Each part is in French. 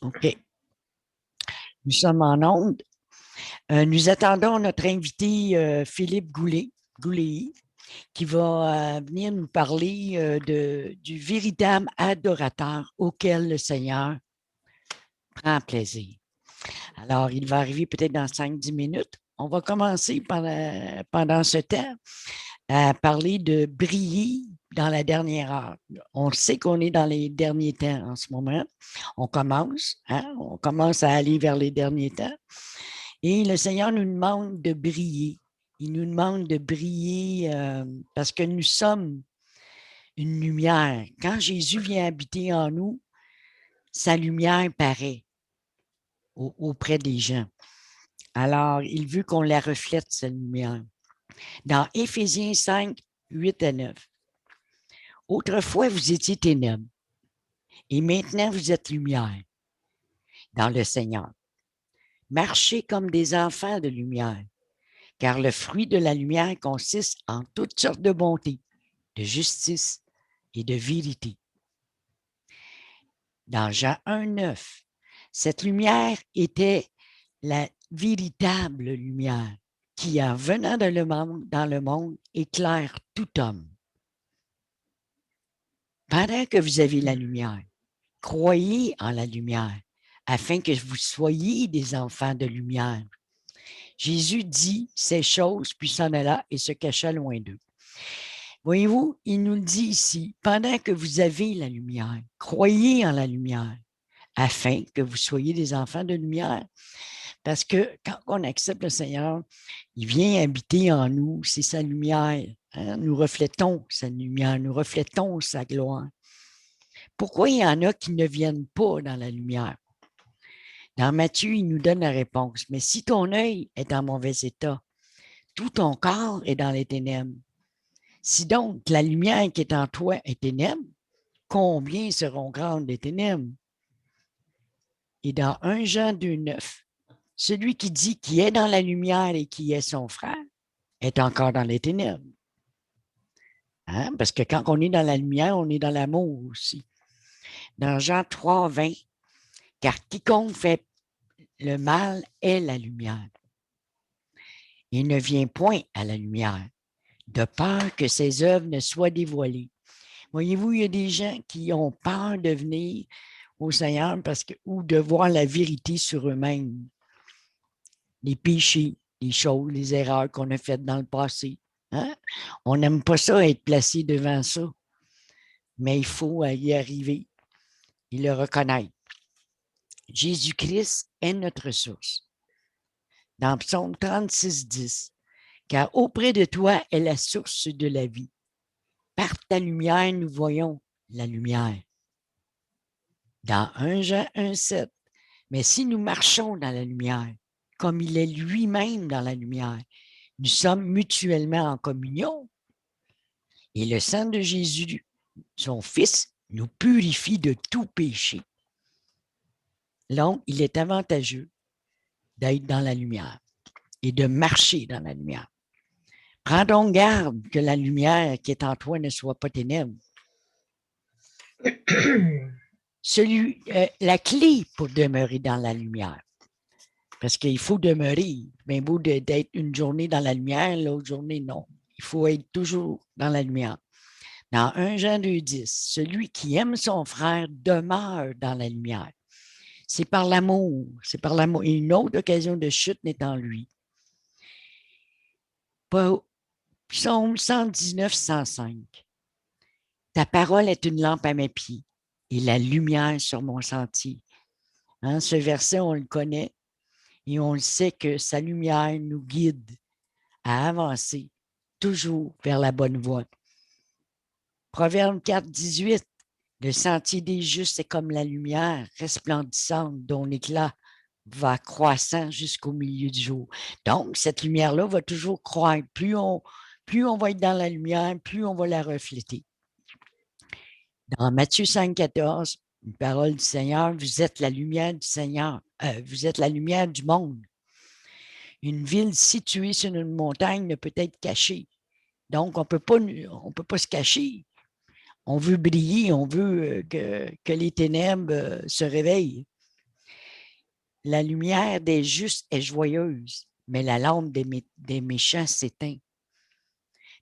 OK. Nous sommes en onde. Nous attendons notre invité Philippe Goulet, qui va venir nous parler du véritable adorateur auquel le Seigneur prend plaisir. Alors, il va arriver peut-être dans 5-10 minutes. On va commencer pendant ce temps à parler de briller dans la dernière heure. On sait qu'on est dans les derniers temps en ce moment. On commence à aller vers les derniers temps. Et le Seigneur nous demande de briller. Il nous demande de briller parce que nous sommes une lumière. Quand Jésus vient habiter en nous, sa lumière paraît auprès des gens. Alors, il veut qu'on la reflète, cette lumière. Dans Éphésiens 5, 8 à 9. Autrefois, vous étiez ténèbres et maintenant vous êtes lumière dans le Seigneur. Marchez comme des enfants de lumière, car le fruit de la lumière consiste en toutes sortes de bonté, de justice et de vérité. Dans Jean 1, 9, cette lumière était la véritable lumière qui, en venant dans le monde, éclaire tout homme. Pendant que vous avez la lumière, croyez en la lumière, afin que vous soyez des enfants de lumière. Jésus dit ces choses, puis s'en alla et se cacha loin d'eux. Voyez-vous, il nous le dit ici, pendant que vous avez la lumière, croyez en la lumière, afin que vous soyez des enfants de lumière. Parce que quand on accepte le Seigneur, il vient habiter en nous, c'est sa lumière. Hein? Nous reflétons sa lumière, nous reflétons sa gloire. Pourquoi il y en a qui ne viennent pas dans la lumière? Dans Matthieu, il nous donne la réponse. Mais si ton œil est en mauvais état, tout ton corps est dans les ténèbres. Si donc la lumière qui est en toi est ténèbre, combien seront grandes les ténèbres? Et dans 1 Jean 2, 9, celui qui dit qui est dans la lumière et qui est son frère est encore dans les ténèbres. Hein? Parce que quand on est dans la lumière, on est dans l'amour aussi. Dans Jean 3, 20, car quiconque fait le mal est la lumière. Il ne vient point à la lumière, de peur que ses œuvres ne soient dévoilées. Voyez-vous, il y a des gens qui ont peur de venir au Seigneur ou de voir la vérité sur eux-mêmes. Les péchés, les choses, les erreurs qu'on a faites dans le passé. Hein? On n'aime pas ça, être placé devant ça. Mais il faut y arriver et le reconnaître. Jésus-Christ est notre source. Dans Psaume 36, 10, car auprès de toi est la source de la vie. Par ta lumière, nous voyons la lumière. Dans 1 Jean 1, 7, mais si nous marchons dans la lumière, comme il est lui-même dans la lumière, nous sommes mutuellement en communion. Et le sang de Jésus, son Fils, nous purifie de tout péché. Donc, il est avantageux d'être dans la lumière et de marcher dans la lumière. Prends donc garde que la lumière qui est en toi ne soit pas ténèbre. La clé pour demeurer dans la lumière, parce qu'il faut demeurer, bien beau d'être une journée dans la lumière, l'autre journée, non. Il faut être toujours dans la lumière. Dans 1 Jean 2, 10, celui qui aime son frère demeure dans la lumière. C'est par l'amour. C'est par l'amour. Et une autre occasion de chute n'est en lui. Psaume 119, 105. Ta parole est une lampe à mes pieds et la lumière sur mon sentier. Hein, ce verset, on le connaît et on le sait que sa lumière nous guide à avancer toujours vers la bonne voie. Proverbe 4, 18. Le sentier des justes est comme la lumière resplendissante dont l'éclat va croissant jusqu'au milieu du jour. Donc, cette lumière-là va toujours croître. Plus on va être dans la lumière, plus on va la refléter. Dans Matthieu 5, 14, une parole du Seigneur, vous êtes la lumière du Seigneur, vous êtes la lumière du monde. Une ville située sur une montagne ne peut être cachée. Donc, on peut pas se cacher. On veut briller, on veut que les ténèbres se réveillent. La lumière des justes est joyeuse, mais la lampe des méchants s'éteint.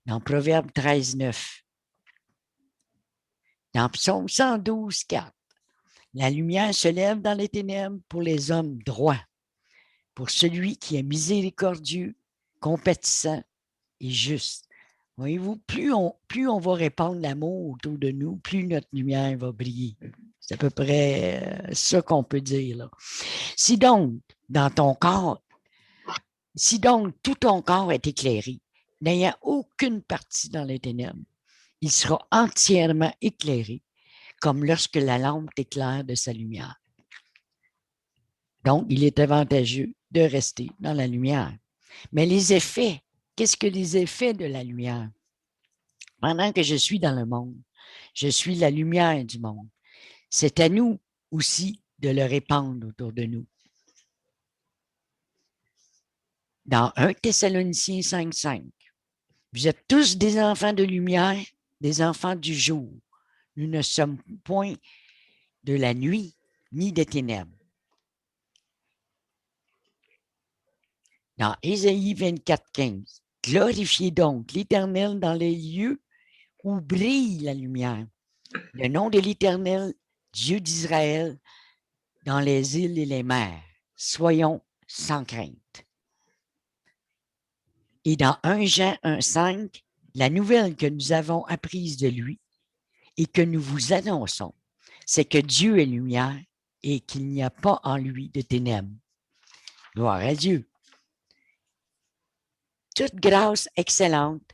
Dans Proverbe 13, 9. Dans Psaume 112, 4. La lumière se lève dans les ténèbres pour les hommes droits, pour celui qui est miséricordieux, compatissant et juste. Voyez-vous, plus on va répandre l'amour autour de nous, plus notre lumière va briller. C'est à peu près ça qu'on peut dire, là. Si donc, tout ton corps est éclairé, n'ayant aucune partie dans les ténèbres, il sera entièrement éclairé, comme lorsque la lampe éclaire de sa lumière. Donc, il est avantageux de rester dans la lumière. Mais les effets, qu'est-ce que les effets de la lumière? Pendant que je suis dans le monde, je suis la lumière du monde. C'est à nous aussi de le répandre autour de nous. Dans 1 Thessaloniciens 5, 5, vous êtes tous des enfants de lumière, des enfants du jour. Nous ne sommes point de la nuit ni des ténèbres. Dans Ésaïe 24, 15, glorifiez donc l'Éternel dans les lieux où brille la lumière. Le nom de l'Éternel, Dieu d'Israël, dans les îles et les mers. Soyons sans crainte. Et dans 1 Jean 1, 5, la nouvelle que nous avons apprise de lui et que nous vous annonçons, c'est que Dieu est lumière et qu'il n'y a pas en lui de ténèbres. Gloire à Dieu. Toute grâce excellente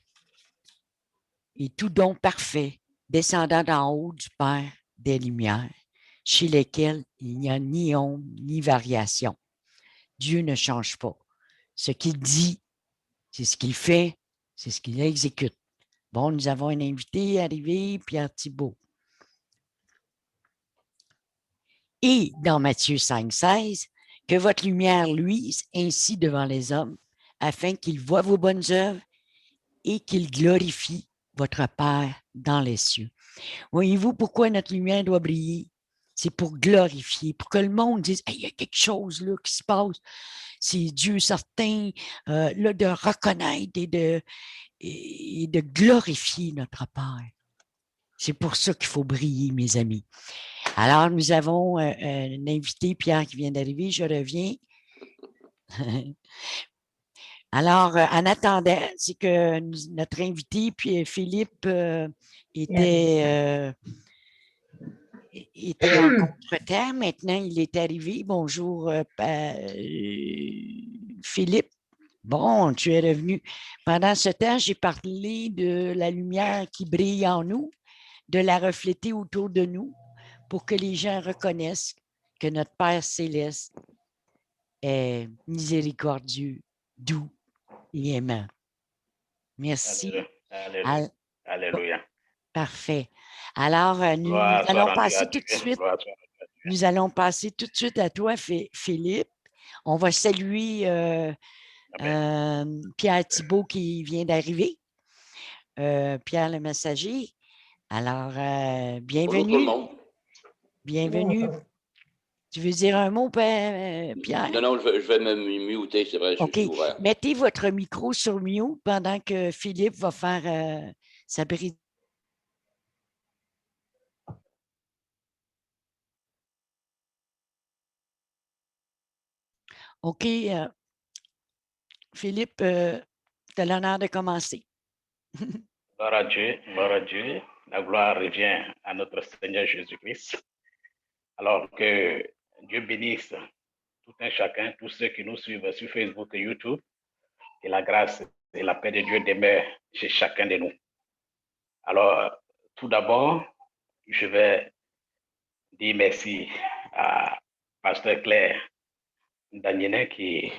et tout don parfait descendant d'en haut du Père des lumières, chez lesquels il n'y a ni ombre ni variation. Dieu ne change pas. Ce qu'il dit, c'est ce qu'il fait, c'est ce qu'il exécute. Bon, nous avons un invité arrivé, Pierre Thibault. Et dans Matthieu 5, 16, que votre lumière luise ainsi devant les hommes, afin qu'ils voient vos bonnes œuvres et qu'ils glorifient votre Père dans les cieux. Voyez-vous pourquoi notre lumière doit briller? C'est pour glorifier, pour que le monde dise hey, il y a quelque chose là qui se passe. C'est Dieu certain là, de reconnaître et de glorifier notre Père. C'est pour ça qu'il faut briller, mes amis. Alors, nous avons un invité, Pierre, qui vient d'arriver. Je reviens. Alors, en attendant, c'est que notre invité, puis Philippe, était en contretemps. Maintenant, il est arrivé. Bonjour, Philippe. Bon, tu es revenu. Pendant ce temps, j'ai parlé de la lumière qui brille en nous, de la refléter autour de nous pour que les gens reconnaissent que notre Père céleste est miséricordieux, doux et aimant. Merci. Alléluia. Alléluia. Parfait. Alors, nous allons passer tout de suite. Nous allons passer tout de suite à toi, Philippe. On va saluer Pierre Thibault qui vient d'arriver. Pierre le messager. Alors, bienvenue. Bonjour tout le monde. Bienvenue. Tu veux dire un mot, Pierre? Non, je vais me muter, c'est vrai, OK. je suis ouvert. Mettez votre micro sur mute pendant que Philippe va faire sa brise. OK. Philippe, tu as l'honneur de commencer. Gloire à Dieu, gloire à Dieu. La gloire revient à notre Seigneur Jésus-Christ. Alors que Dieu bénisse tout un chacun, tous ceux qui nous suivent sur Facebook et YouTube. Et la grâce et la paix de Dieu demeurent chez chacun de nous. Alors, tout d'abord, je vais dire merci à Pasteur Claire Danielin qui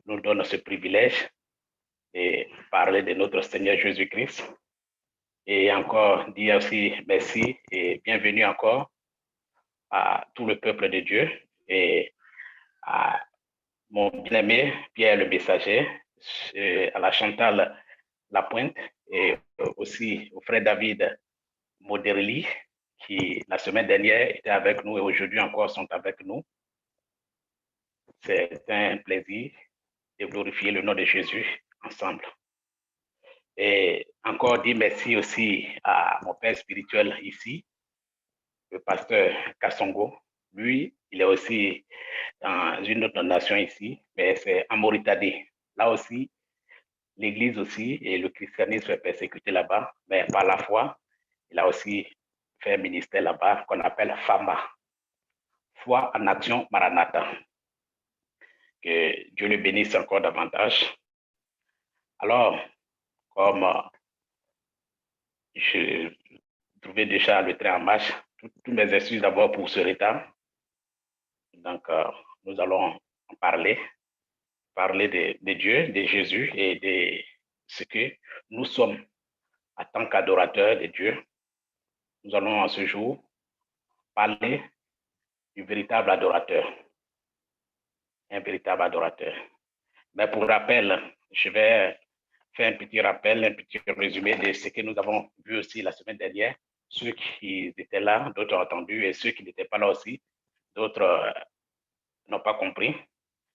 nous donne ce privilège de parler de notre Seigneur Jésus-Christ. Et encore dire aussi merci et bienvenue encore à tout le peuple de Dieu et à mon bien-aimé Pierre le Messager, à la Chantal Lapointe et aussi au frère David Moderli qui la semaine dernière était avec nous et aujourd'hui encore sont avec nous. C'est un plaisir de glorifier le nom de Jésus ensemble. Et encore dire merci aussi à mon père spirituel ici, le pasteur Kassongo. Lui, il est aussi dans une autre nation ici, mais c'est en Mauritanie. Là aussi, l'Église aussi et le christianisme est persécuté là-bas, mais par la foi, il a aussi fait un ministère là-bas qu'on appelle FAMA, Foi en Action Maranatha. Que Dieu le bénisse encore davantage. Alors, comme je trouvais déjà le train en marche, tous mes excuses d'abord pour ce retard. Donc, nous allons en parler de Dieu, de Jésus et de ce que nous sommes en tant qu'adorateurs de Dieu. Nous allons en ce jour parler du véritable adorateur, un véritable adorateur. Mais pour rappel, je vais faire un petit rappel, un petit résumé de ce que nous avons vu aussi la semaine dernière. Ceux qui étaient là, d'autres ont entendu, et ceux qui n'étaient pas là aussi, d'autres n'ont pas compris.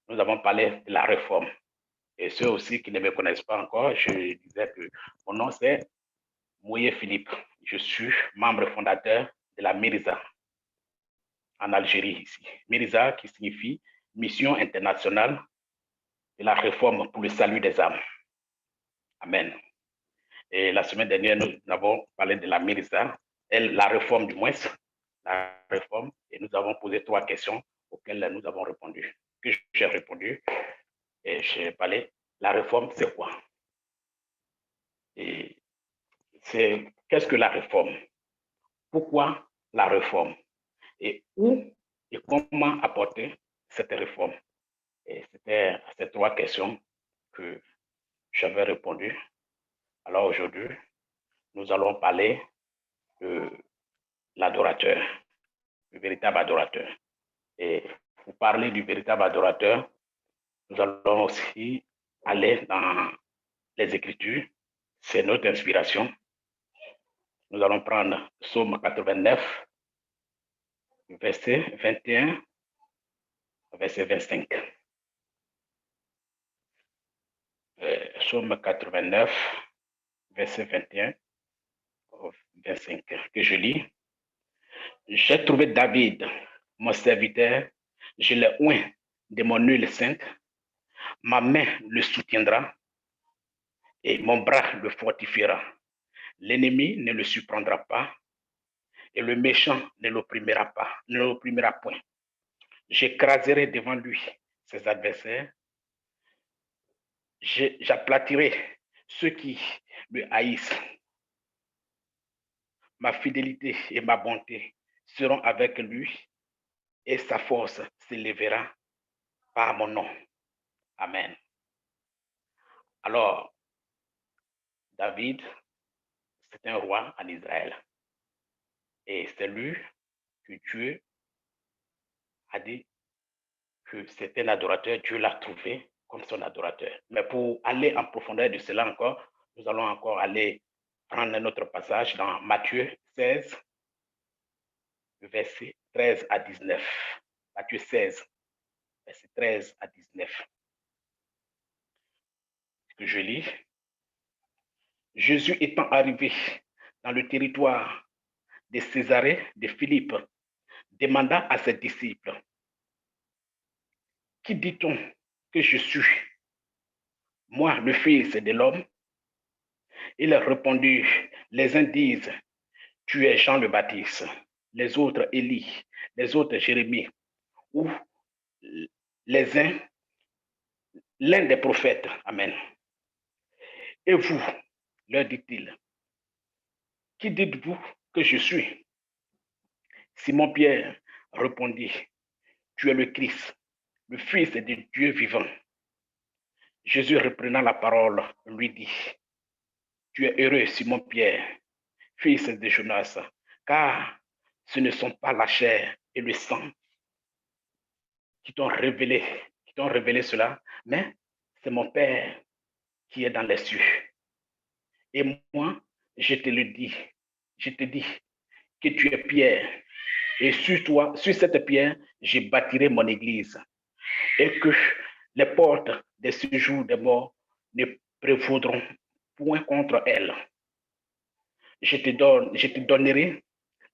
Nous avons parlé de la réforme. Et ceux aussi qui ne me connaissent pas encore, je disais que mon nom c'est Mouye Philippe. Je suis membre fondateur de la Mirza en Algérie ici. Mirza qui signifie Mission internationale de la réforme pour le salut des âmes. Amen. Et la semaine dernière, nous avons parlé de la Mirza, la réforme du moins, la réforme, et nous avons posé 3 questions auxquelles nous avons répondu. Que j'ai répondu, et j'ai parlé, la réforme, c'est quoi? Et c'est qu'est-ce que la réforme? Pourquoi la réforme? Et où et comment apporter cette réforme? Et c'était à ces 3 questions que j'avais répondu. Alors aujourd'hui, nous allons parler de l'adorateur, du véritable adorateur. Et pour parler du véritable adorateur, nous allons aussi aller dans les Écritures. C'est notre inspiration. Nous allons prendre Psaume 89, verset 21, verset 25. Psaume 89, verset 21, 25, que je lis. J'ai trouvé David, mon serviteur, je l'ai oint de mon huile sainte, ma main le soutiendra et mon bras le fortifiera. L'ennemi ne le surprendra pas et le méchant ne l'opprimera pas, ne l'opprimera point. J'écraserai devant lui ses adversaires, j'aplatirai ceux qui me haïssent. Ma fidélité et ma bonté seront avec lui et sa force s'élèvera par mon nom. Amen. Alors, David, c'est un roi en Israël. Et c'est lui que Dieu a dit que c'est un adorateur. Dieu l'a trouvé comme son adorateur. Mais pour aller en profondeur de cela encore, nous allons encore aller prendre un autre passage dans Matthieu 16, versets 13 à 19. Matthieu 16, versets 13 à 19. Que je lis. Jésus étant arrivé dans le territoire de Césarée de Philippe, demanda à ses disciples, qui dit-on que je suis? Moi, le Fils de l'homme? Il répondit, les uns disent, tu es Jean le Baptiste, les autres Élie, les autres Jérémie, ou les uns, l'un des prophètes. Amen. Et vous, leur dit-il, qui dites-vous que je suis? Simon-Pierre répondit, tu es le Christ, le Fils de Dieu vivant. Jésus reprenant la parole, lui dit, tu es heureux, Simon-Pierre, fils de Jonas, car ce ne sont pas la chair et le sang qui t'ont révélé cela, mais c'est mon Père qui est dans les cieux. Et moi, je te dis que tu es Pierre, et sur cette pierre, je bâtirai mon église, et que les portes des séjours des morts ne prévaudront point contre elle. Je te donnerai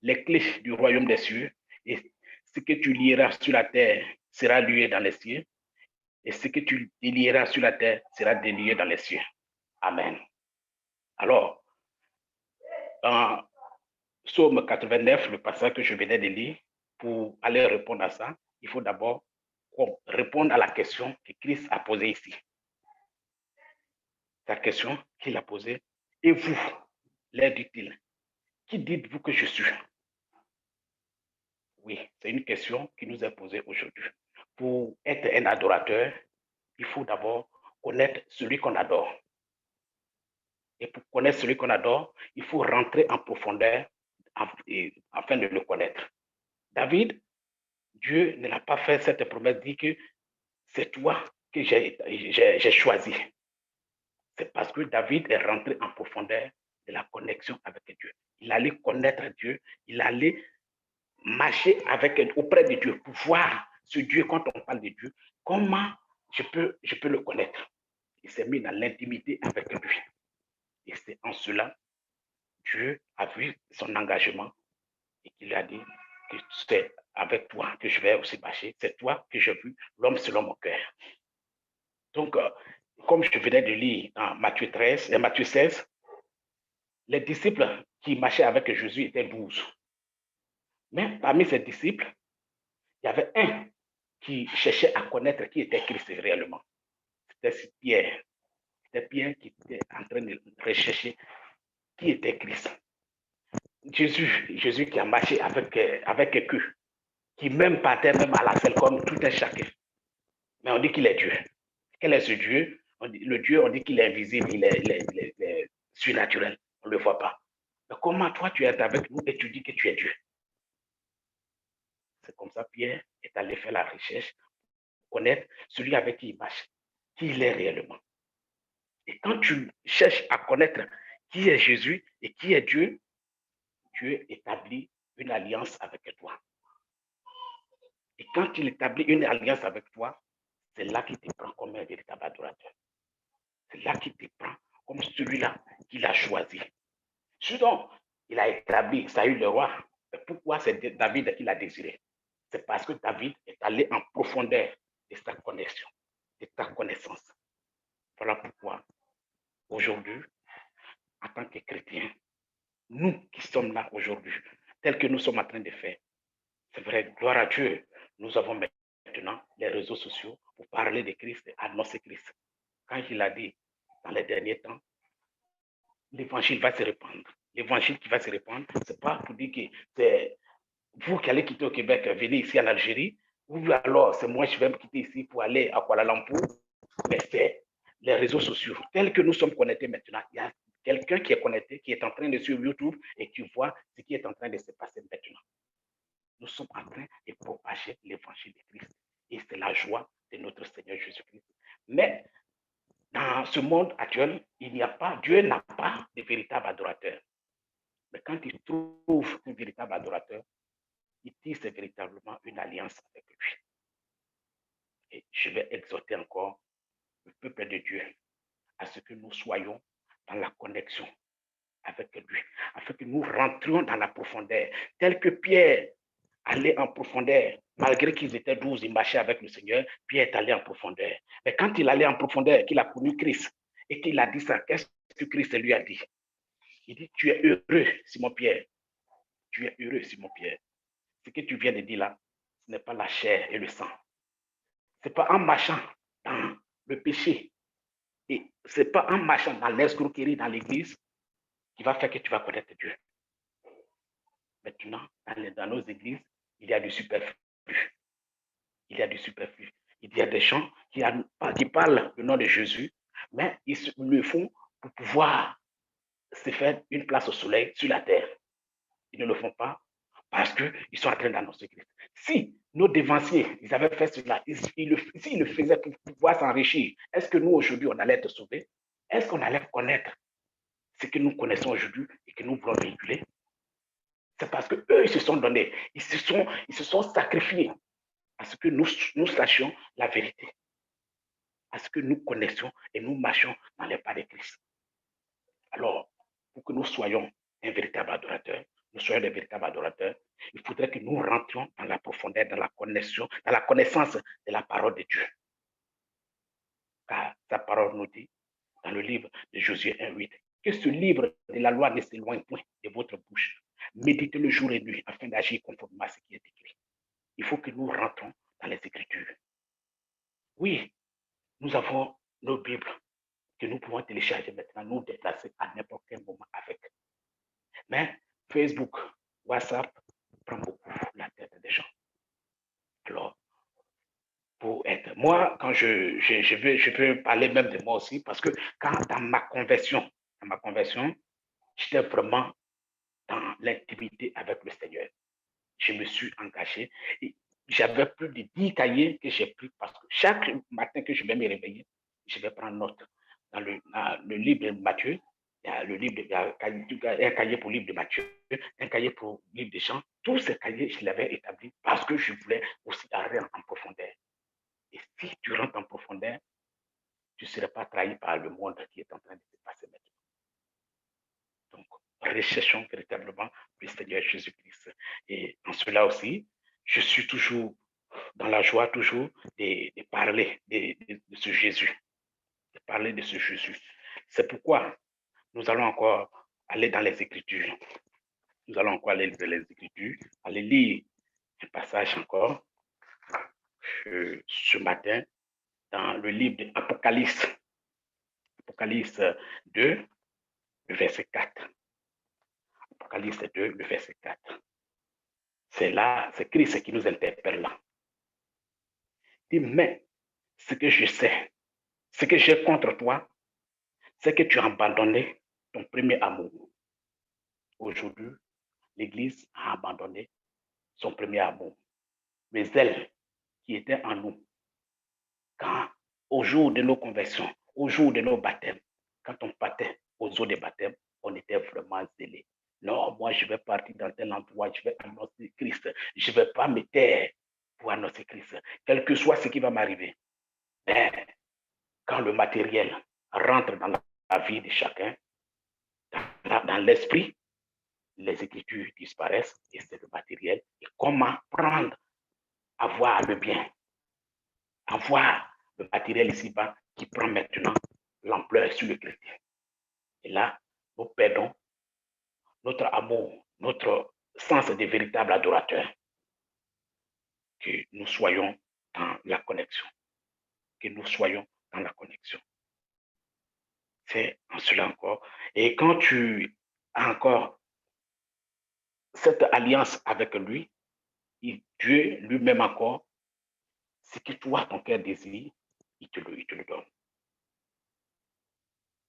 les clés du royaume des cieux, et ce que tu lieras sur la terre sera lié dans les cieux, et ce que tu délieras sur la terre sera délié dans les cieux. Amen. Alors, dans Psaume 89, le passage que je venais de lire, pour aller répondre à ça, il faut d'abord répondre à la question que Christ a posée ici. La question qu'il a posée, et vous, leur dit-il, qui dites-vous que je suis? Oui, c'est une question qui nous est posée aujourd'hui. Pour être un adorateur, il faut d'abord connaître celui qu'on adore. Et pour connaître celui qu'on adore, il faut rentrer en profondeur afin de le connaître. David, Dieu ne l'a pas fait cette promesse, dit que c'est toi que j'ai choisi. C'est parce que David est rentré en profondeur de la connexion avec Dieu. Il allait connaître Dieu, il allait marcher auprès de Dieu pour voir ce Dieu, quand on parle de Dieu, comment je peux le connaître. Il s'est mis dans l'intimité avec lui. Et c'est en cela, Dieu a vu son engagement et qu'il a dit que c'est avec toi que je vais aussi marcher. C'est toi que j'ai vu, l'homme selon mon cœur. Donc, comme je venais de lire dans Matthieu 16, les disciples qui marchaient avec Jésus étaient 12. Mais parmi ces disciples, il y avait un qui cherchait à connaître qui était Christ réellement. C'était Pierre. C'était Pierre qui était en train de rechercher qui était Christ. Jésus qui a marché avec eux, qui même partait même à la selle comme tout un chacun. Mais on dit qu'il est Dieu. Quel est ce Dieu? Le Dieu, on dit qu'il est invisible, il est surnaturel. On ne le voit pas. Mais comment toi, tu es avec nous et tu dis que tu es Dieu? C'est comme ça Pierre est allé faire la recherche, connaître celui avec qui il marche, qui il est réellement. Et quand tu cherches à connaître qui est Jésus et qui est Dieu, Dieu établit une alliance avec toi. Et quand il établit une alliance avec toi, c'est là qu'il te prend comme un véritable adorateur. C'est là qu'il te prend comme celui-là qu'il a choisi. Sinon, il a établi Saül le roi. Pourquoi c'est David qui l'a désiré? C'est parce que David est allé en profondeur de sa connexion, de ta connaissance. Voilà pourquoi, aujourd'hui, en tant que chrétiens, nous qui sommes là aujourd'hui, tel que nous sommes en train de faire, c'est vrai, gloire à Dieu, nous avons maintenant les réseaux sociaux pour parler de Christ et annoncer Christ. Quand il a dit, dans les derniers temps, l'évangile va se répandre. L'évangile qui va se répandre, ce n'est pas pour dire que c'est vous qui allez quitter au Québec, venez ici en Algérie, ou alors c'est moi qui vais me quitter ici pour aller à Kuala Lumpur, mais c'est les réseaux sociaux. Tels que nous sommes connectés maintenant, il y a quelqu'un qui est connecté, qui est en train de suivre YouTube et qui voit ce qui est en train de se passer maintenant. Nous sommes en train de propager l'évangile de Christ. Et c'est la joie de notre Seigneur Jésus-Christ. Mais dans ce monde actuel, Dieu n'a pas de véritable adorateur. Mais quand il trouve un véritable adorateur, il tisse véritablement une alliance avec lui. Et je vais exhorter encore le peuple de Dieu à ce que nous soyons dans la connexion avec lui, afin que nous rentrions dans la profondeur, tel que Pierre allait en profondeur, malgré qu'ils étaient 12, ils marchaient avec le Seigneur, Pierre est allé en profondeur. Mais quand il allait en profondeur, qu'il a connu Christ, et qu'il a dit ça, qu'est-ce que Christ lui a dit? Il dit, tu es heureux, Simon-Pierre. Tu es heureux, Simon-Pierre. Ce que tu viens de dire là, ce n'est pas la chair et le sang. Ce n'est pas en marchant dans le péché, et ce n'est pas en marchant dans l'escroquerie dans l'église qui va faire que tu vas connaître Dieu. Maintenant, dans nos églises, il y a du superflu. Il y a du superflu. Il y a des gens qui parlent le nom de Jésus, mais ils le font pour pouvoir se faire une place au soleil sur la terre. Ils ne le font pas parce qu'ils sont en train d'annoncer Christ. Si nos dévanciers, ils avaient fait cela, s'ils le faisaient pour pouvoir s'enrichir, est-ce que nous, aujourd'hui, on allait être sauvés? Est-ce qu'on allait connaître ce que nous connaissons aujourd'hui et que nous voulons véhiculer? C'est parce qu'eux, ils se sont donnés, ils se sont sacrifiés. à ce que nous sachions la vérité, à ce que nous connaissions et nous marchions dans les pas de Christ. Alors, pour que nous soyons un véritable adorateur, nous soyons des véritables adorateurs, il faudrait que nous rentrions dans la profondeur, dans la connaissance de la parole de Dieu. Car sa parole nous dit, dans le livre de Josué 1:8, que ce livre de la loi ne s'éloigne point de votre bouche. Méditez le jour et nuit afin d'agir conformément à ce qui est écrit. Il faut que nous rentrons dans les Écritures. Oui, nous avons nos Bibles que nous pouvons télécharger maintenant, nous déplacer à n'importe quel moment avec. Mais Facebook, WhatsApp prend beaucoup la tête des gens. Alors, pour être, moi, quand je peux parler même de moi aussi, parce que quand dans ma conversion, j'étais vraiment dans l'intimité avec le Seigneur. Je me suis engagé et j'avais plus de 10 cahiers que j'ai pris parce que chaque matin que je vais me réveiller, je vais prendre note. Dans le livre de Matthieu, il y a un cahier pour le livre de Matthieu, un cahier pour le livre de Jean. Tous ces cahiers, je l'avais établi parce que je voulais aussi aller en profondeur. Et si tu rentres en profondeur, tu ne serais pas trahi par le monde qui est en train de se passer maintenant. Donc, recherchons véritablement le Seigneur Jésus-Christ. Et en cela aussi, je suis toujours dans la joie, toujours de parler de ce Jésus. De parler de ce Jésus. C'est pourquoi nous allons encore aller dans les Écritures. Nous allons encore aller dans les Écritures, aller lire un passage encore ce matin dans le livre de Apocalypse. Apocalypse 2, le verset 4. Apocalypse 2, le verset 4. C'est là, c'est Christ qui nous interpelle là. Il dit, mais ce que je sais, ce que j'ai contre toi, c'est que tu as abandonné ton premier amour. Aujourd'hui, l'Église a abandonné son premier amour. Mais elle qui était en nous, quand au jour de nos conversions, au jour de nos baptêmes, quand on partait aux eaux des baptêmes, on était vraiment zélés. Non, moi je vais partir dans tel endroit, je vais annoncer Christ. Je ne vais pas me taire pour annoncer Christ, quel que soit ce qui va m'arriver. Mais quand le matériel rentre dans la vie de chacun, dans l'esprit, les Écritures disparaissent et c'est le matériel. Et comment prendre, avoir le bien, avoir le matériel ici-bas qui prend maintenant l'ampleur sur le chrétien. Et là, nous perdons notre amour, notre sens de véritable adorateur. Que nous soyons dans la connexion. Que nous soyons dans la connexion. C'est en cela encore. Et quand tu as encore cette alliance avec lui, Dieu lui-même encore, ce que toi, ton cœur désire, il te le donne.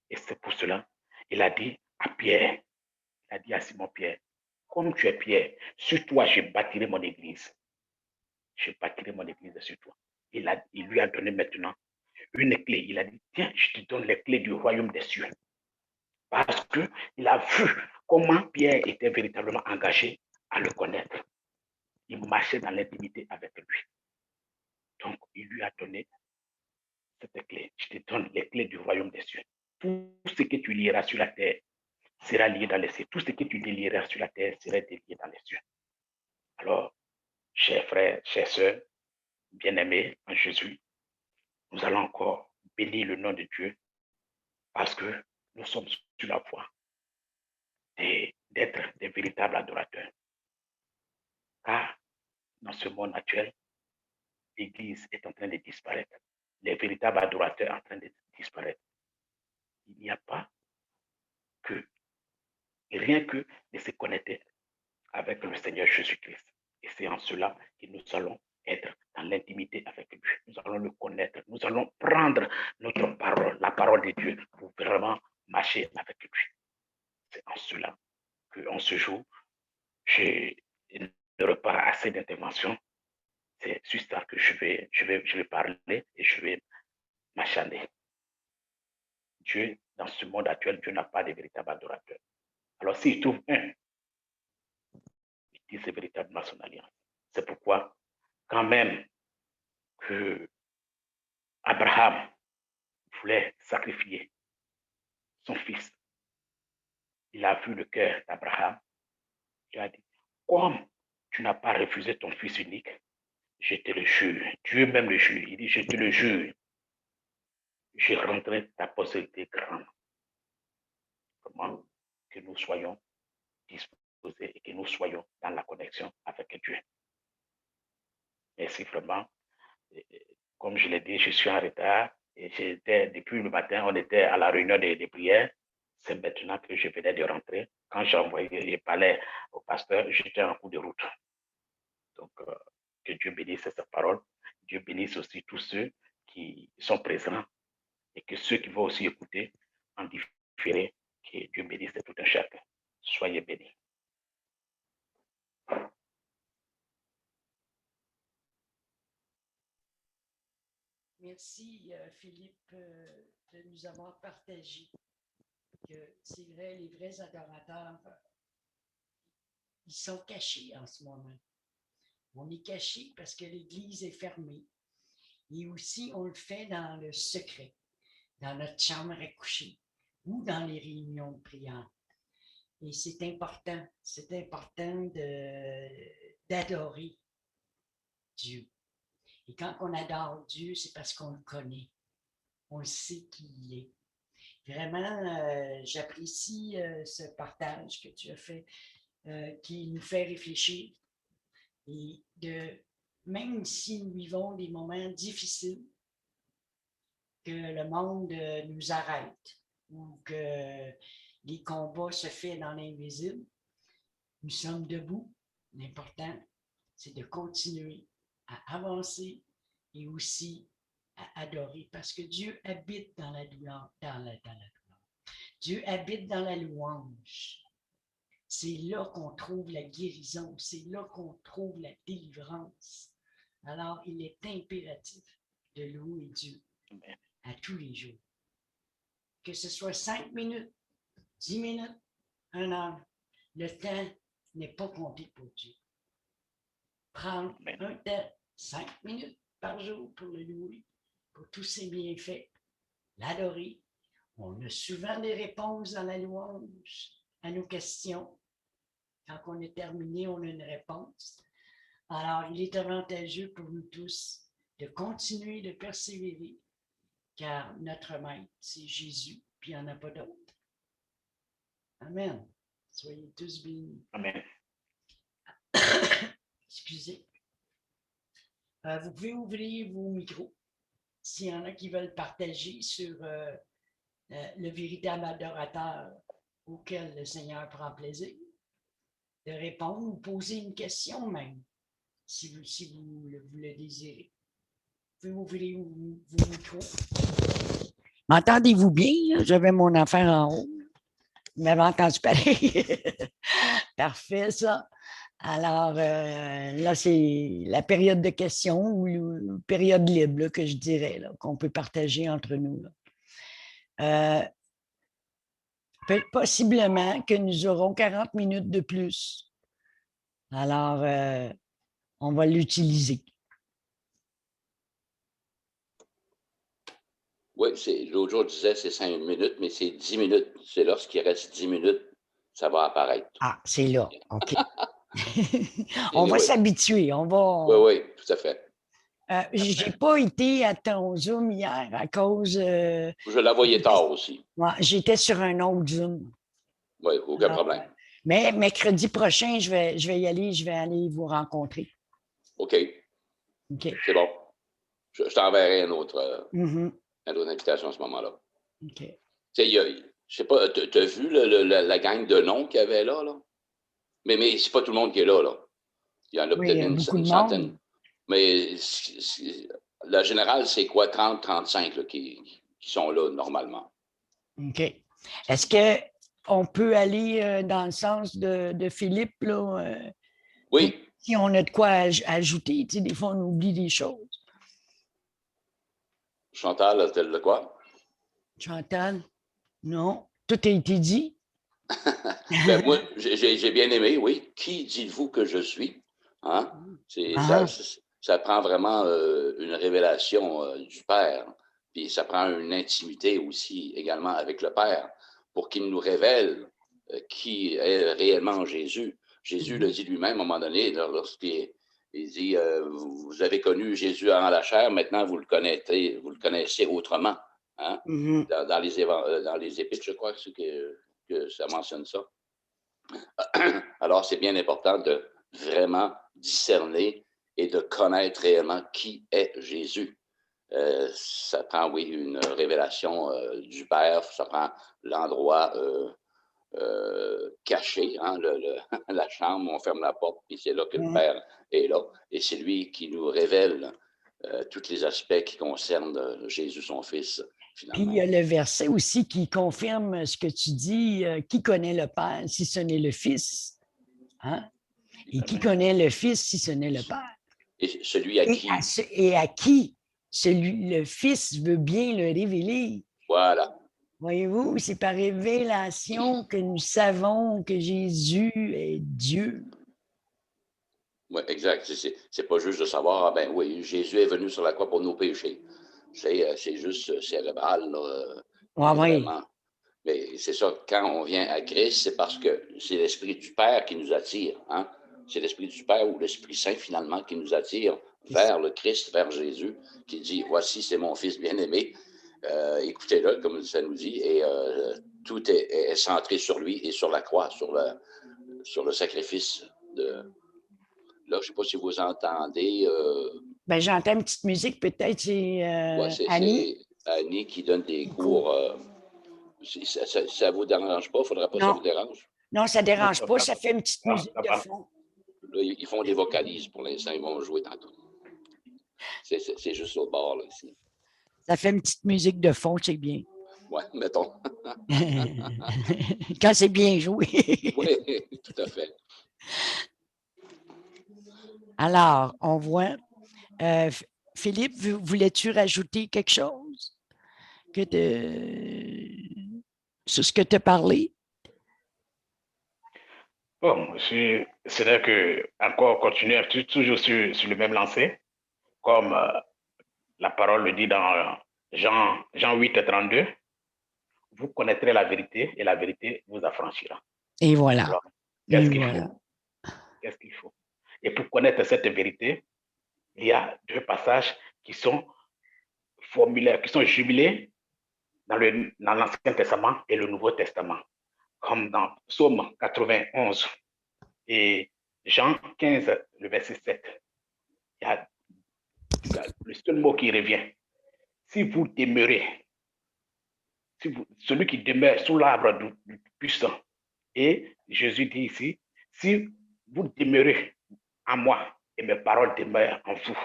Et c'est pour cela, il a dit à Pierre, il a dit à Simon-Pierre, comme tu es Pierre, sur toi, je bâtirai mon église. Je bâtirai mon église sur toi. Il lui a donné maintenant une clé. Il a dit, tiens, je te donne les clés du royaume des cieux. Parce qu'il a vu comment Pierre était véritablement engagé à le connaître. Il marchait dans l'intimité avec lui. Donc, il lui a donné cette clé. Je te donne les clés du royaume des cieux. Tout ce que tu lieras sur la terre sera lié dans les cieux. Tout ce que tu délieras sur la terre sera délié dans les cieux. Alors, chers frères, chères sœurs, bien-aimés en Jésus, nous allons encore bénir le nom de Dieu parce que nous sommes sur la voie d'être des véritables adorateurs. Car dans ce monde actuel, l'Église est en train de disparaître. Les véritables adorateurs sont en train de disparaître. Il n'y a pas que, rien que de se connecter avec le Seigneur Jésus-Christ. Et c'est en cela que nous allons être dans l'intimité avec lui. Nous allons le connaître. Nous allons prendre notre parole, la parole de Dieu, pour vraiment marcher avec lui. C'est en cela qu'en ce jour, je n'aurai pas assez d'intervention. C'est juste ça que je vais parler et je vais m'acharner. Dieu, dans ce monde actuel, Dieu n'a pas de véritable adorateur. Alors, s'il trouve un, il dit c'est véritablement son alliance. C'est pourquoi, quand même, que Abraham voulait sacrifier son fils. Il a vu le cœur d'Abraham. Il a dit, comme tu n'as pas refusé ton fils unique, je te le jure. Dieu même le jure. Il dit, je te le jure. Je rendrai ta postérité grande. Comment que nous soyons disposés et que nous soyons dans la connexion avec Dieu. Merci vraiment. Comme je l'ai dit, je suis en retard. Et depuis le matin, on était à la réunion des prières. C'est maintenant que je venais de rentrer. Quand j'ai envoyé, je parlais au pasteur, j'étais en cours de route. Donc, que Dieu bénisse sa parole. Dieu bénisse aussi tous ceux qui sont présents et que ceux qui vont aussi écouter en différé, que Dieu bénisse tout un chacun. Soyez bénis. Merci, Philippe, de nous avoir partagé que c'est vrai, les vrais adorateurs, ils sont cachés en ce moment. On est cachés parce que l'Église est fermée. Et aussi, on le fait dans le secret, dans notre chambre à coucher ou dans les réunions de prière. Et c'est important d'adorer Dieu. Et quand on adore Dieu, c'est parce qu'on le connaît. On sait qui il est. Vraiment, j'apprécie ce partage que tu as fait, qui nous fait réfléchir. Et même si nous vivons des moments difficiles, que le monde nous arrête ou que les combats se font dans l'invisible, nous sommes debout. L'important, c'est de continuer à avancer et aussi à adorer parce que Dieu habite dans la douleur, dans la douleur. Dieu habite dans la louange. C'est là qu'on trouve la guérison, c'est là qu'on trouve la délivrance. Alors, il est impératif de louer Dieu à tous les jours. Que ce soit 5 minutes, 10 minutes, 1 heure, le temps n'est pas compté pour Dieu. Prendre un temps, 5 minutes par jour pour le louer, pour tous ses bienfaits, l'adorer. On a souvent des réponses dans la louange à nos questions. Quand on est terminé, on a une réponse. Alors, il est avantageux pour nous tous de continuer de persévérer, car notre maître, c'est Jésus, puis il n'y en a pas d'autre. Amen. Soyez tous bénis. Amen. Excusez. Vous pouvez ouvrir vos micros s'il y en a qui veulent partager sur le véritable adorateur auquel le Seigneur prend plaisir, de répondre ou poser une question même, si vous le désirez. Vous pouvez ouvrir vos micros. M'entendez-vous bien? J'avais mon affaire en haut. Vous m'avez entendu parler? Parfait, ça. Alors, là, c'est la période de questions ou la période libre, là, que je dirais, là, qu'on peut partager entre nous. Possiblement que nous aurons 40 minutes de plus. Alors, on va l'utiliser. Oui, l'autre jour, je disais c'est 5 minutes, mais c'est 10 minutes. C'est lorsqu'il reste 10 minutes, ça va apparaître. Ah, c'est là. OK. On va s'habituer. Oui, oui, tout à fait. Je n'ai pas été à ton Zoom hier à cause... Je la voyais tard aussi. Ouais, j'étais sur un autre Zoom. Oui, aucun problème. Mais mercredi prochain, je vais y aller, je vais aller vous rencontrer. OK. C'est bon. Je t'enverrai une autre invitation à ce moment-là. OK. Tu sais, je sais pas, tu as vu la gang de noms qu'il y avait là? Mais c'est pas tout le monde qui est là. Il y en a peut-être une centaine. Mais la générale, c'est quoi? 30-35 qui sont là normalement. OK. Est-ce qu'on peut aller dans le sens de Philippe, là? Oui. Si on a de quoi ajouter, tu sais, des fois, on oublie des choses. Chantal, a-t-elle de quoi? Chantal? Non. Tout a été dit? Ben, moi, j'ai bien aimé, oui. Qui dites-vous que je suis? Hein? ça prend vraiment une révélation du Père. Puis ça prend une intimité aussi également avec le Père pour qu'il nous révèle qui est réellement Jésus. Jésus le dit lui-même à un moment donné, lorsqu'il dit vous avez connu Jésus avant la chair, maintenant vous le connaissez autrement. Hein? Dans les Épîtres, je crois que ça mentionne ça. Alors, c'est bien important de vraiment discerner et de connaître réellement qui est Jésus. Ça prend, oui, une révélation du Père, ça prend l'endroit caché, hein, la chambre, on ferme la porte, puis c'est là que le Père est là. Et c'est lui qui nous révèle tous les aspects qui concernent Jésus, son Fils. Finalement. Puis il y a le verset aussi qui confirme ce que tu dis, qui connaît le Père si ce n'est le Fils? Hein? Et qui connaît le Fils si ce n'est le Père? Et celui à qui? Et à qui le Fils veut bien le révéler. Voilà. Voyez-vous, c'est par révélation que nous savons que Jésus est Dieu. Oui, exact. C'est pas juste de savoir, ah ben oui, Jésus est venu sur la croix pour nos péchés. C'est juste cérébral. Vraiment. Mais c'est ça, quand on vient à Christ, c'est parce que c'est l'Esprit du Père qui nous attire. Hein? C'est l'Esprit du Père ou l'Esprit Saint, finalement, qui nous attire vers le Christ, vers Jésus, qui dit, voici, c'est mon Fils bien-aimé. Écoutez-le, comme ça nous dit, et tout est centré sur lui et sur la croix, sur le sacrifice de... Là, je ne sais pas si vous entendez. Ben, j'entends une petite musique, peut-être c'est Annie. C'est Annie qui donne des cours. Ça ne vous dérange pas? Il ne faudrait pas que ça vous dérange? Non, ça ne dérange pas. Ça fait une petite musique de fond. Là, ils font des vocalises pour l'instant. Ils vont jouer tantôt. C'est juste au bord, là, ici. Ça fait une petite musique de fond, c'est bien. Oui, mettons. Quand c'est bien joué. Oui, tout à fait. Alors, on voit. Philippe, voulais-tu rajouter quelque chose sur ce que tu as parlé? Bon, c'est vrai que encore continuer toujours sur le même lancé, comme la parole le dit dans Jean 8:32, vous connaîtrez la vérité et la vérité vous affranchira. Et voilà. Alors, qu'est-ce qu'il faut? Qu'est-ce qu'il faut? Et pour connaître cette vérité, il y a deux passages qui sont formulaires, qui sont jumelés dans l'Ancien Testament et le Nouveau Testament, comme dans Psaume 91 et Jean 15, le verset 7. Il y a le seul mot qui revient. Si vous demeurez, celui qui demeure sous l'arbre du puissant, et Jésus dit ici, si vous demeurez en moi et mes paroles demeurent en vous,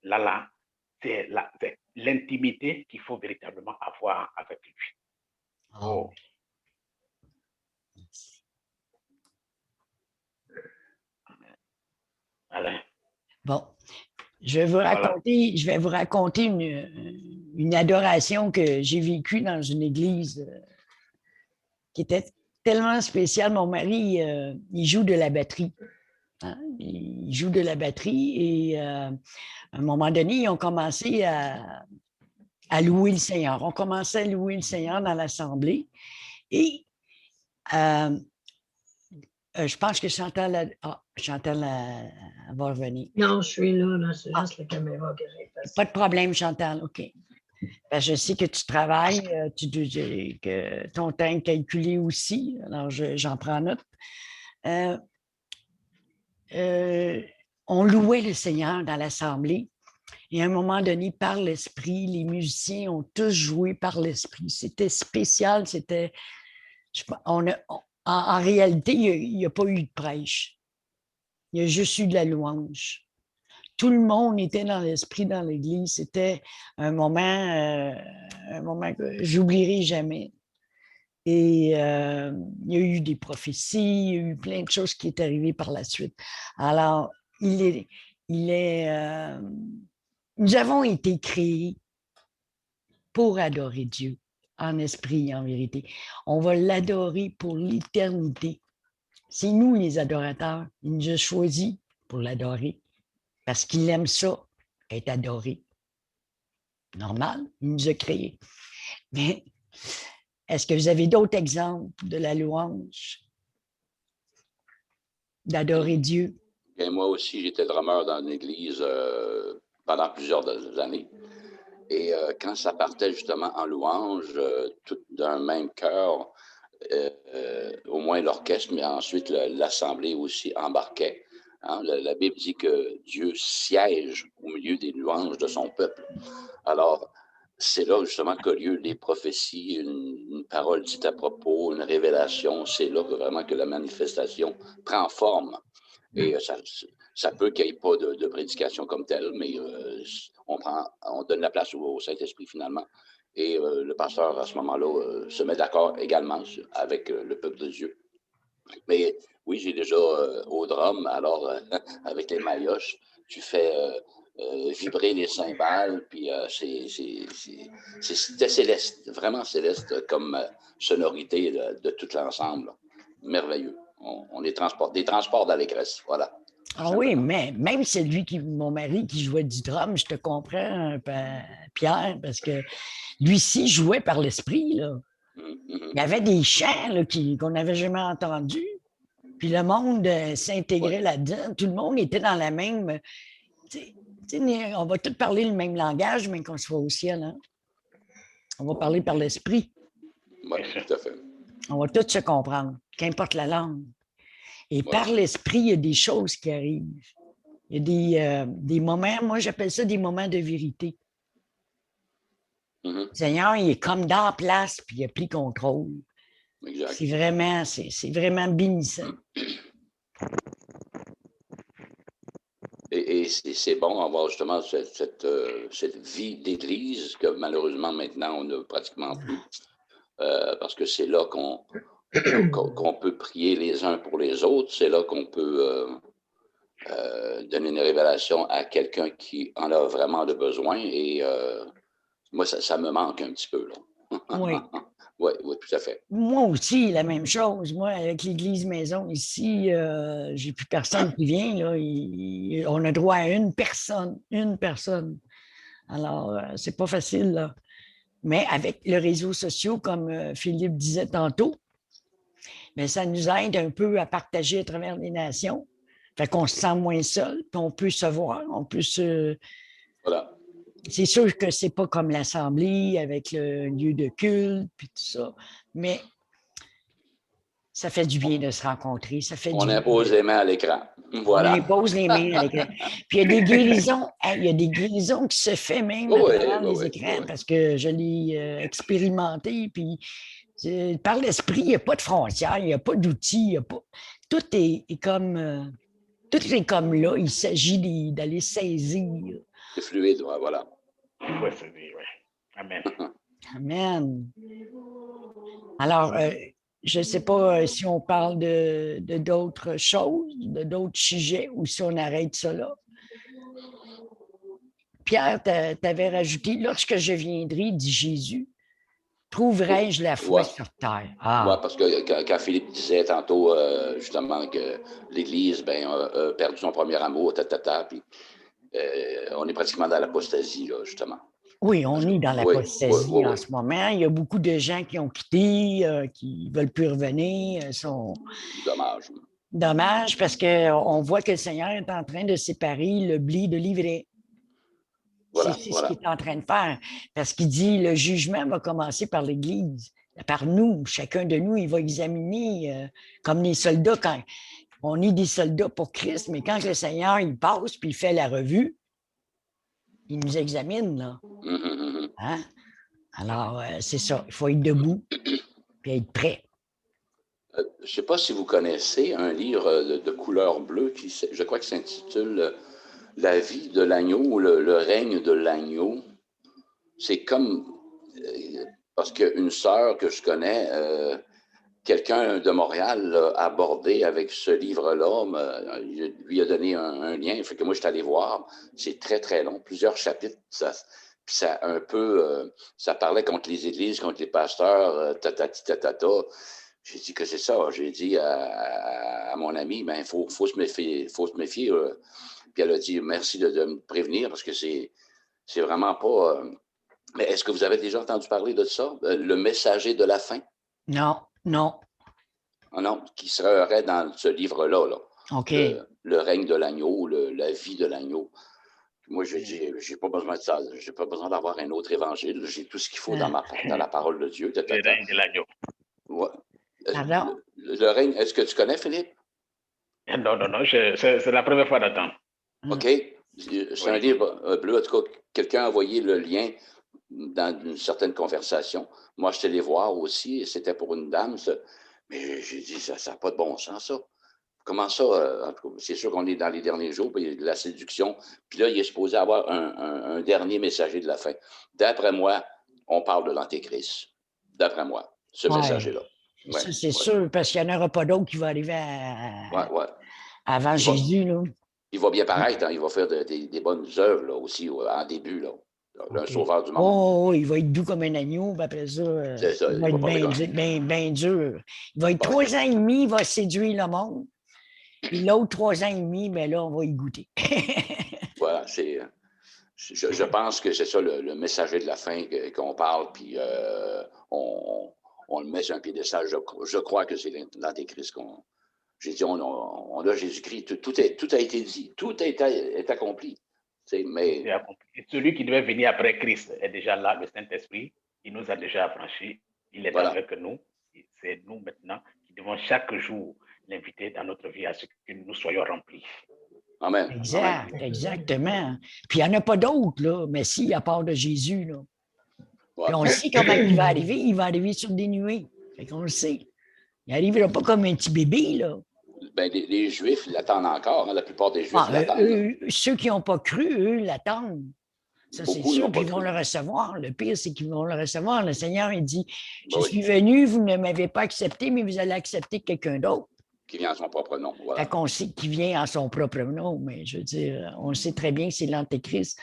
là, c'est l'intimité qu'il faut véritablement avoir avec lui. Oh. Alain. Bon, je vais vous raconter une adoration que j'ai vécue dans une église qui était tellement spéciale. Mon mari, il joue de la batterie. Hein? Il joue de la batterie et à un moment donné, ils ont commencé à louer le Seigneur. On commençait à louer le Seigneur dans l'assemblée et je pense que Chantal va revenir. Non, je suis là c'est juste la caméra que j'ai passée. Pas de problème, Chantal, OK. Ben, je sais que tu travailles, que ton temps est calculé aussi, alors j'en prends note. On louait le Seigneur dans l'assemblée et à un moment donné, par l'Esprit, les musiciens ont tous joué par l'Esprit. C'était spécial, c'était... En réalité, il n'y a pas eu de prêche. Il y a juste eu de la louange. Tout le monde était dans l'esprit dans l'église. C'était un moment que j'oublierai jamais. Et il y a eu des prophéties, il y a eu plein de choses qui sont arrivées par la suite. Alors, nous avons été créés pour adorer Dieu, en esprit et en vérité. On va l'adorer pour l'éternité. C'est nous les adorateurs. Il nous a choisis pour l'adorer. parce qu'il aime ça, être adoré. Normal, il nous a créés. Mais est-ce que vous avez d'autres exemples de la louange, d'adorer Dieu? Et moi aussi, j'étais drummer dans une église pendant plusieurs années. Et quand ça partait justement en louange, tout d'un même chœur, au moins l'orchestre, mais ensuite l'assemblée aussi embarquait. Hein? La Bible dit que Dieu siège au milieu des louanges de son peuple. Alors, c'est là justement qu'a lieu les prophéties, une parole dite à propos, une révélation. C'est là vraiment que la manifestation prend forme. Et ça peut qu'il n'y ait pas de prédication comme telle, mais on donne la place au Saint-Esprit finalement. Et le pasteur, à ce moment-là, se met d'accord également avec le peuple de Dieu. Mais oui, j'ai déjà au drum, alors avec les maillotches, tu fais vibrer les cymbales, puis c'était céleste, vraiment céleste comme sonorité de tout l'ensemble. Merveilleux. On est des transports d'allégresse, voilà. Ah oui, mais même mon mari qui jouait du drum, je te comprends, Pierre, parce que lui-ci jouait par l'esprit, là. Il y avait des chants là, qu'on n'avait jamais entendus. Puis le monde s'intégrait là-dedans. Tout le monde était dans la même. On va tous parler le même langage, mais qu'on soit au ciel. Hein? On va parler par l'esprit. Oui, tout à fait. On va tous se comprendre, qu'importe la langue. Et par l'esprit, il y a des choses qui arrivent. Il y a des moments, moi j'appelle ça des moments de vérité. Le Seigneur, il est comme dans la place, puis il a pris contrôle. Exact. C'est vraiment bénissant. Et c'est bon d'avoir justement cette vie d'église que malheureusement maintenant on n'a pratiquement plus. Parce que c'est là qu'on peut prier les uns pour les autres, c'est là qu'on peut donner une révélation à quelqu'un qui en a vraiment de besoin. Et moi, ça me manque un petit peu. Là. Oui. Oui, tout à fait. Moi aussi, la même chose. Moi, avec l'Église Maison ici, j'ai plus personne qui vient. Là. On a droit à une personne. Alors, c'est pas facile, là. Mais avec les réseaux sociaux, comme Philippe disait tantôt, bien, ça nous aide un peu à partager à travers les nations. Fait qu'on se sent moins seul, puis on peut se voir, on peut se... Voilà. C'est sûr que c'est pas comme l'Assemblée avec le lieu de culte, puis tout ça, mais ça fait du bien de se rencontrer. On impose les mains à l'écran. Voilà. On impose les mains à l'écran. Puis il y a des guérisons, qui se font même à travers les écrans parce que je l'ai expérimenté. Puis par l'esprit, il n'y a pas de frontières, il n'y a pas d'outils, tout est comme là. Il s'agit d'aller saisir. C'est fluide, voilà. Oui, c'est dit, oui. Amen. Amen. Alors, je ne sais pas si on parle de d'autres choses, de d'autres sujets, ou si on arrête ça là. Pierre, tu avais rajouté, lorsque je viendrai, dit Jésus, trouverai-je la foi sur terre? Oui, parce que quand Philippe disait tantôt, justement, que l'Église a perdu son premier amour, puis on est pratiquement dans l'apostasie, là, justement. Oui, on est dans l'apostasie en ce moment. Il y a beaucoup de gens qui ont quitté, qui ne veulent plus revenir. Dommage. Dommage, parce qu'on voit que le Seigneur est en train de séparer le blé de l'ivraie. Voilà, c'est ce qu'il est en train de faire. Parce qu'il dit, le jugement va commencer par l'Église, par nous. Chacun de nous, il va examiner, comme les soldats, quand on est des soldats pour Christ, mais quand le Seigneur, il passe puis il fait la revue, il nous examine, là. Hein? Alors, c'est ça. Il faut être debout et être prêt. Je ne sais pas si vous connaissez un livre de couleur bleue qui, je crois que s'intitule La vie de l'agneau ou le règne de l'agneau. C'est comme, parce qu'une sœur que je connais, quelqu'un de Montréal l'a abordé avec ce livre-là, lui a donné un lien, fait que moi je suis allé voir, c'est très très long, plusieurs chapitres, ça un peu, ça parlait contre les églises, contre les pasteurs, tatata. J'ai dit que c'est ça, j'ai dit à mon ami, il faut se méfier, Puis elle a dit merci de me prévenir parce que c'est vraiment pas. Mais est-ce que vous avez déjà entendu parler de ça? Le messager de la fin? Non, non. Ah non, qui serait dans ce livre-là, là. OK. Le règne de l'agneau, la vie de l'agneau. Moi, je dis, j'ai pas besoin de ça. J'ai pas besoin d'avoir un autre évangile. J'ai tout ce qu'il faut dans la parole de Dieu. Le règne de l'agneau. Ouais. Pardon? Le règne, est-ce que tu connais, Philippe? Non, c'est la première fois d'entendre. OK. C'est un livre bleu. En tout cas, quelqu'un a envoyé le lien dans une certaine conversation. Moi, je suis allé voir aussi, et c'était pour une dame. Mais j'ai dit, ça n'a pas de bon sens, ça. Comment ça? En tout cas, c'est sûr qu'on est dans les derniers jours, puis il y a de la séduction. Puis là, il est supposé avoir un dernier messager de la fin. D'après moi, on parle de l'Antéchrist. D'après moi, ce messager-là. Ouais, ça, c'est sûr, parce qu'il n'y en aura pas d'autre qui va arriver avant Jésus. Là. Il va bien paraître, hein, il va faire des bonnes œuvres là, aussi en début. Là. Un sauveur du monde. Oh, il va être doux comme un agneau, puis après ça, il va être bien dur. Il va être 3 ans et demi, il va séduire le monde. Puis l'autre 3 ans et demi, mais là, on va y goûter. Voilà, je pense que c'est ça le messager de la fin qu'on parle, puis on le met sur un piédestal. Je crois que c'est l'Antéchrist qu'on. J'ai dit, on a Jésus-Christ, tout a été dit, tout est accompli. Mais... Et celui qui devait venir après Christ est déjà là, le Saint-Esprit. Il nous a déjà affranchis. Il est avec nous. C'est nous maintenant qui devons chaque jour l'inviter dans notre vie à ce que nous soyons remplis. Amen. Exact, exactement. Puis il n'y en a pas d'autres, là, mais si, à part de Jésus. Là. Ouais. Puis on sait comment il va arriver sur des nuées. Fait qu'on le sait. Il n'arrivera pas comme un petit bébé, là. Ben, les Juifs l'attendent encore. Hein, la plupart des Juifs l'attendent. Ceux qui n'ont pas cru, eux, l'attendent. Ça, c'est sûr, puis ils vont le recevoir. Le pire, c'est qu'ils vont le recevoir. Le Seigneur, il dit, je suis venu, vous ne m'avez pas accepté, mais vous allez accepter quelqu'un d'autre. Qui vient en son propre nom. Voilà. Fait qu'on sait qu'il vient en son propre nom, mais je veux dire, on sait très bien que c'est l'Antéchrist,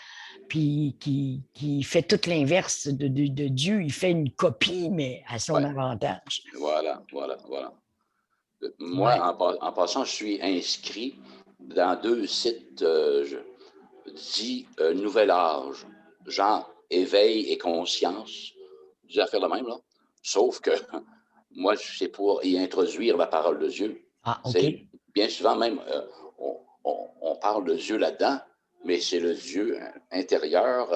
puis qui fait tout l'inverse de Dieu. Il fait une copie, mais à son avantage. Voilà. Moi, en passant, je suis inscrit dans 2 sites dits Nouvel Âge, genre éveil et conscience, des affaires de même, là. Sauf que moi, c'est pour y introduire la parole de Dieu. Ah, OK. Bien souvent même, on parle de Dieu là-dedans, mais c'est le Dieu intérieur.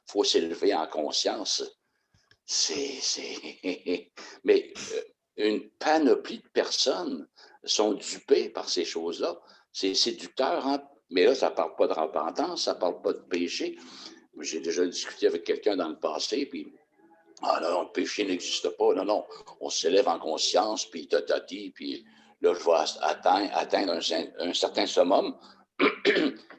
Faut s'élever en conscience. Mais une panoplie de personnes sont dupées par ces choses-là. C'est séducteur, hein? Mais là, ça ne parle pas de repentance, ça ne parle pas de péché. J'ai déjà discuté avec quelqu'un dans le passé, puis ah non, le péché n'existe pas. Non, on s'élève en conscience, puis puis là, je vais atteindre un certain summum.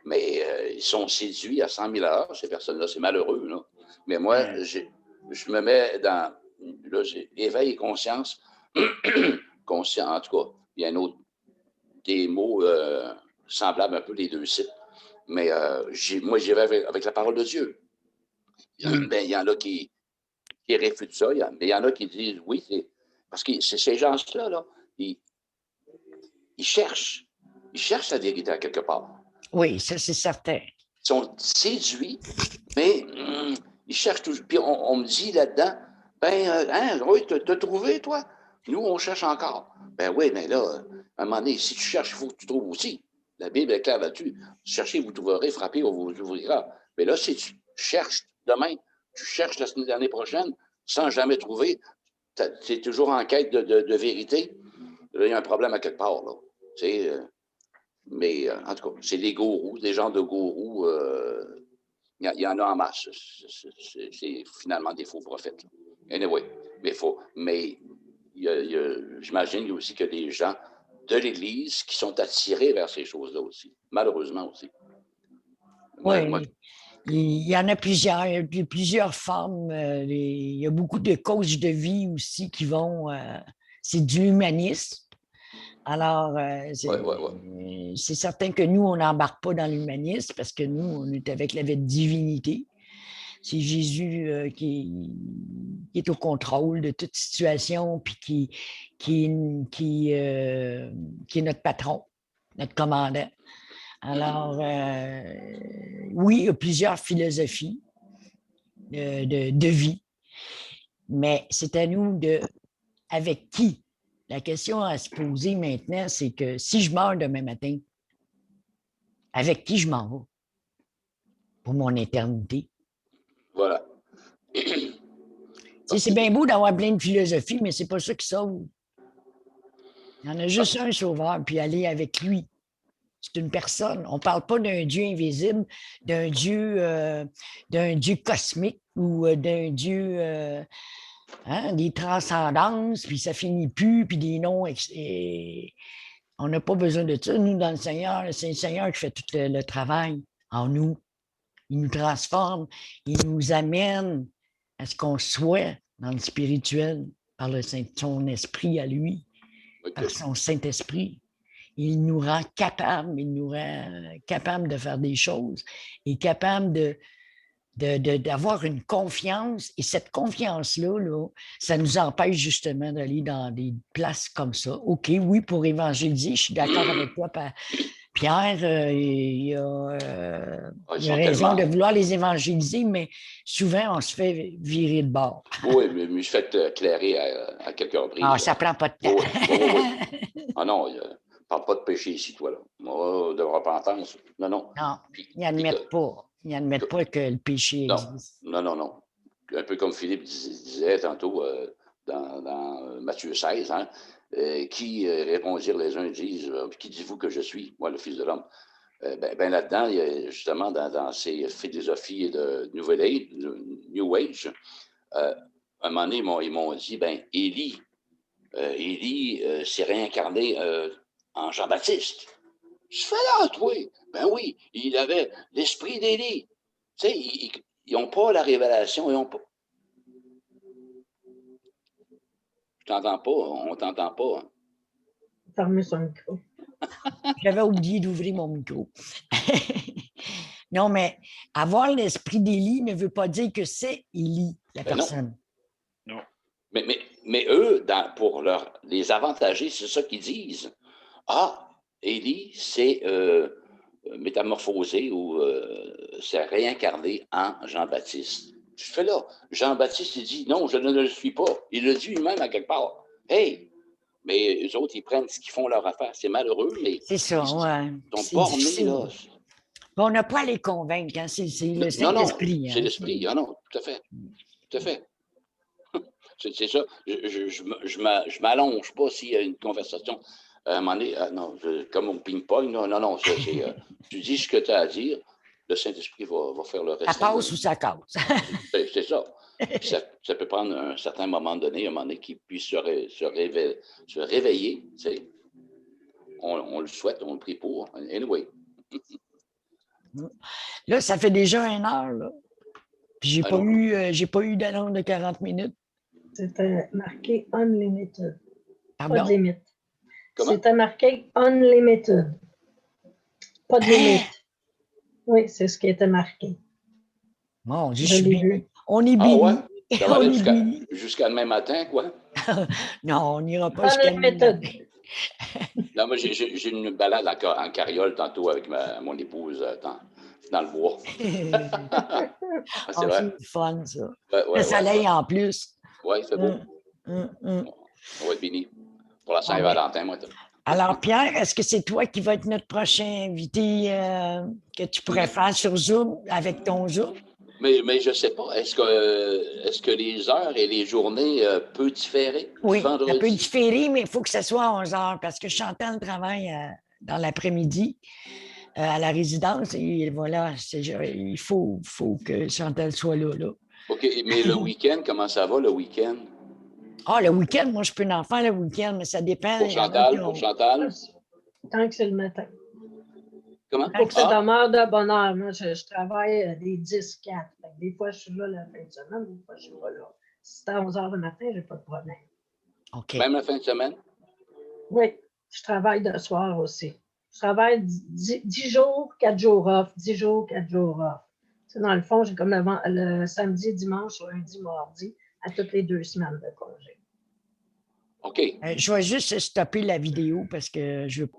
Mais ils sont séduits à 100 000 heures, ces personnes-là. C'est malheureux, là. Mais moi, je me mets dans... Là, j'ai éveil et conscience. Conscient, en tout cas. Il y a des mots semblables un peu les 2 sites. Mais moi, j'y vais avec la parole de Dieu. Il y en a qui réfutent ça, mais il y en a qui disent oui, parce que ces gens-là, là, ils cherchent la vérité à quelque part. Oui, ça, c'est certain. Ils sont séduits, mais ils cherchent toujours. Puis on me dit là-dedans, oui, t'as trouvé, toi? Nous, on cherche encore. Ben oui, mais là, à un moment donné, si tu cherches, il faut que tu trouves aussi. La Bible est claire là-dessus. Cherchez, vous trouverez, frappez, on vous ouvrira. Mais là, si tu cherches demain, tu cherches l'année prochaine, sans jamais trouver, tu es toujours en quête de vérité. Là, il y a un problème à quelque part, là. Mais en tout cas, c'est des gourous, des gens de gourous. Il y en a en masse. C'est finalement des faux prophètes. Là. Anyway, mais j'imagine qu'il y a aussi que des gens de l'Église qui sont attirés vers ces choses-là aussi, malheureusement aussi. Oui, il y en a plusieurs. Il y a plusieurs formes. Il y a beaucoup de coachs de vie aussi qui vont... c'est du humanisme. Alors, c'est certain que nous, on n'embarque pas dans l'humanisme parce que nous, on est avec la divinité. C'est Jésus qui est au contrôle de toute situation puis qui est notre patron, notre commandant. Alors, oui, il y a plusieurs philosophies de vie, mais c'est à nous avec qui? La question à se poser maintenant, c'est que si je meurs demain matin, avec qui je m'en vais pour mon éternité? Voilà. C'est bien beau d'avoir plein de philosophies, mais c'est pas ça qui sauve. Il y en a juste un sauveur, puis aller avec lui. C'est une personne. On ne parle pas d'un Dieu invisible, d'un Dieu cosmique ou d'un Dieu des transcendances, puis ça finit plus, puis des noms. On n'a pas besoin de ça. Nous, dans le Seigneur, c'est le Seigneur qui fait tout le travail en nous. Il nous transforme, il nous amène à ce qu'on soit dans le spirituel par son esprit à lui, par son Saint-Esprit. Il nous rend capables, de faire des choses et capable d'avoir une confiance. Et cette confiance-là, ça nous empêche justement d'aller dans des places comme ça. OK, oui, pour évangéliser, je suis d'accord avec toi, Pierre, il a raison de vouloir les évangéliser, mais souvent, on se fait virer de bord. Oui, mais je fais éclairer à quelques reprises. Ah, ça prend pas de temps. Oui. Ah non, il ne parle pas de péché ici, toi, là. De repentance. Non, non. Non, ils n'admettent pas. Ils n'admettent pas que le péché existe. Non. Un peu comme Philippe disait tantôt dans Matthieu 16, hein, qui répondirent les uns disent qui dites-vous que je suis, moi, le Fils de l'homme? Ben là-dedans, il y a justement dans ces philosophies de New Age, à un moment donné, ils m'ont dit Élie s'est réincarné en Jean-Baptiste. Je fais là, toi. Ben oui, il avait l'esprit d'Élie. Tu sais, ils n'ont pas la révélation, ils n'ont pas. Je t'entends pas, on t'entend pas. Hein. Fermez son micro. J'avais oublié d'ouvrir mon micro. Non, mais avoir l'esprit d'Élie ne veut pas dire que c'est Élie, la personne. Non. Mais eux, pour les avantager, c'est ça qu'ils disent. Ah, Élie s'est métamorphosé ou s'est réincarné en Jean-Baptiste. Je fais là, Jean-Baptiste, il dit non, je ne le suis pas. Il le dit lui-même à quelque part. Hey! Mais eux autres, ils prennent ce qu'ils font leur affaire. C'est malheureux, mais. C'est ça, ouais. Ils sont bornés, là. On n'a pas à les convaincre, hein? C'est le Saint-Esprit. C'est l'esprit. Ah non, tout à fait. Tout à fait. C'est ça. Je m'allonge pas s'il y a une conversation. À un moment donné, non, comme au ping-pong, non, tu dis ce que tu as à dire, le Saint-Esprit va faire le reste. Ça passe ou ça casse. C'est ça. Ça peut prendre un certain moment donné, un moment donné qu'il puisse se réveiller. On le souhaite, on le prie pour. Anyway. Là, ça fait déjà 1 heure. Là. Puis j'ai pas eu d'annonce de 40 minutes. C'était marqué Unlimited. Pardon? Pas de limite. C'était marqué Unlimited. Pas de limite. Oui, c'est ce qui était marqué. Bon, je suis bien. On est béni. Ouais? Ça va aller jusqu'à demain matin, quoi? Non, on n'ira pas jusqu'à demain matin. Non, moi, j'ai une balade en carriole tantôt avec mon épouse dans le bois. C'est vrai. C'est fun, ça. Ouais, le soleil en plus. Oui, c'est beau. On va être bénis. Pour la Saint-Valentin, moi. Alors, Pierre, est-ce que c'est toi qui vas être notre prochain invité que tu pourrais faire sur Zoom, avec ton Zoom? Mais je ne sais pas. Est-ce que les heures et les journées peuvent différer? Oui, ça peut différer, mais il faut que ce soit à 11 heures parce que Chantal travaille dans l'après-midi à la résidence et voilà, il faut que Chantal soit là. OK, mais le week-end, comment ça va le week-end? Ah, le week-end, moi, je peux en faire le week-end, mais ça dépend. Pour Chantal? Tant que c'est le matin. Comment? Tant que c'est demeure de bonne heure. Moi, je travaille des 10-4. Des fois, je suis là la fin de semaine, des fois, je ne suis pas là. Si c'est à 11 heures le matin, je n'ai pas de problème. OK. Même la fin de semaine? Oui, je travaille de soir aussi. Je travaille 10 jours, 4 jours off. 10 jours, 4 jours off. Tu sais, dans le fond, j'ai comme le samedi, dimanche, lundi, mardi, à toutes les 2 semaines de congé. OK. Je vais juste stopper la vidéo parce que je veux.